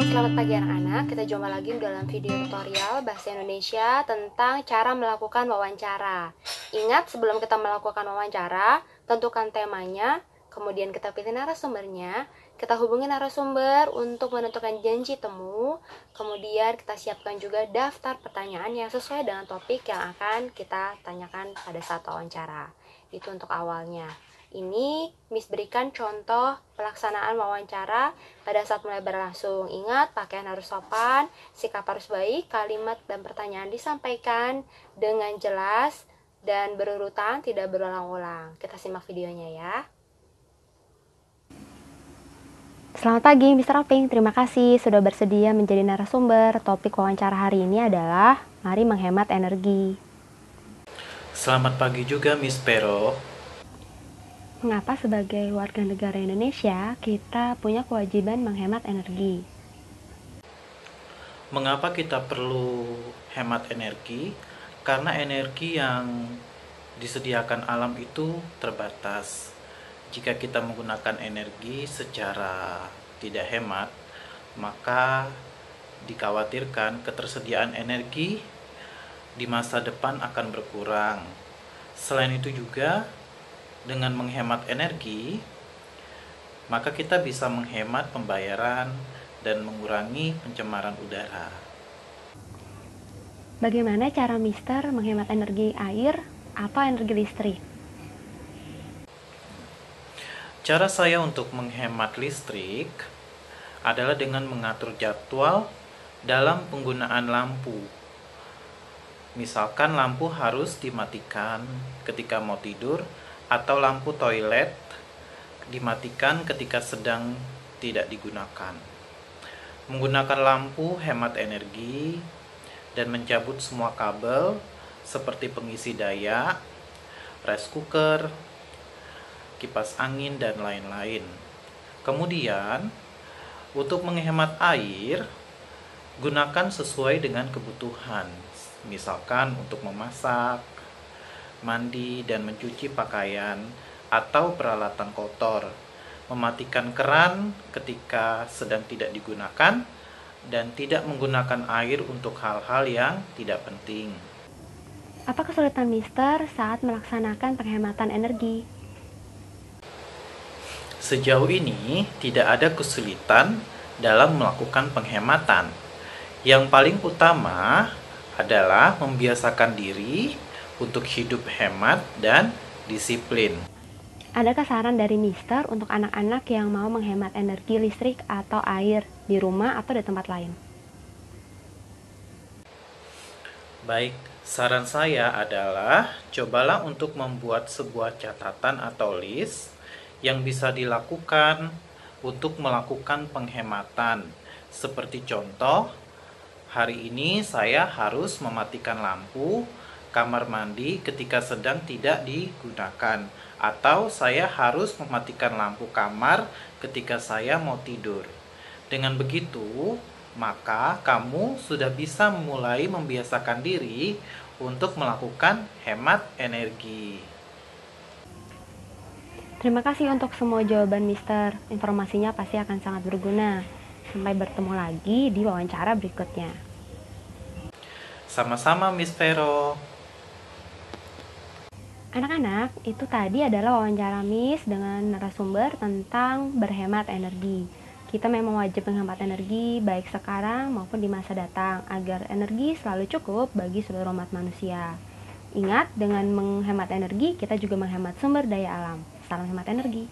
Selamat pagi anak-anak, kita jumpa lagi dalam video tutorial Bahasa Indonesia tentang cara melakukan wawancara. Ingat, sebelum kita melakukan wawancara, tentukan temanya, kemudian kita pilih narasumbernya, kita hubungi narasumber untuk menentukan janji temu, kemudian kita siapkan juga daftar pertanyaan yang sesuai dengan topik yang akan kita tanyakan pada saat wawancara. Itu untuk awalnya. Ini Miss berikan contoh pelaksanaan wawancara pada saat mulai berlangsung. Ingat, pakaian harus sopan, sikap harus baik, kalimat dan pertanyaan disampaikan dengan jelas dan berurutan, tidak berulang-ulang. Kita simak videonya ya. Selamat pagi, Mr. Oping. Terima kasih sudah bersedia menjadi narasumber. Topik wawancara hari ini adalah mari menghemat energi. Selamat pagi juga, Miss Pero. Mengapa sebagai warga negara Indonesia kita punya kewajiban menghemat energi? Mengapa kita perlu hemat energi? Karena energi yang disediakan alam itu terbatas. Jika kita menggunakan energi secara tidak hemat, maka dikhawatirkan ketersediaan energi di masa depan akan berkurang. Selain itu juga, dengan menghemat energi, maka kita bisa menghemat pembayaran dan mengurangi pencemaran udara. Bagaimana cara Mister menghemat energi air atau energi listrik? Cara saya untuk menghemat listrik adalah dengan mengatur jadwal dalam penggunaan lampu. Misalkan lampu harus dimatikan ketika mau tidur, atau lampu toilet dimatikan ketika sedang tidak digunakan. Menggunakan lampu hemat energi dan mencabut semua kabel seperti pengisi daya, rice cooker, kipas angin, dan lain-lain. Kemudian, untuk menghemat air, gunakan sesuai dengan kebutuhan. Misalkan untuk memasak, mandi, dan mencuci pakaian atau peralatan kotor, mematikan keran ketika sedang tidak digunakan, dan tidak menggunakan air untuk hal-hal yang tidak penting. Apa kesulitan Mister saat melaksanakan penghematan energi? Sejauh ini tidak ada kesulitan dalam melakukan penghematan. Yang paling utama adalah membiasakan diri untuk hidup hemat dan disiplin. Adakah saran dari Mister untuk anak-anak yang mau menghemat energi listrik atau air di rumah atau di tempat lain? Baik, saran saya adalah cobalah untuk membuat sebuah catatan atau list yang bisa dilakukan untuk melakukan penghematan. Seperti contoh, hari ini saya harus mematikan lampu kamar mandi ketika sedang tidak digunakan, atau saya harus mematikan lampu kamar ketika saya mau tidur. Dengan begitu, maka kamu sudah bisa mulai membiasakan diri untuk melakukan hemat energi. Terima kasih untuk semua jawaban Mister. Informasinya pasti akan sangat berguna. Sampai bertemu lagi di wawancara berikutnya. Sama-sama, Miss Vero. Anak-anak, itu tadi adalah wawancara Miss dengan narasumber tentang berhemat energi. Kita memang wajib menghemat energi baik sekarang maupun di masa datang agar energi selalu cukup bagi seluruh umat manusia. Ingat, dengan menghemat energi kita juga menghemat sumber daya alam. Salam hemat energi.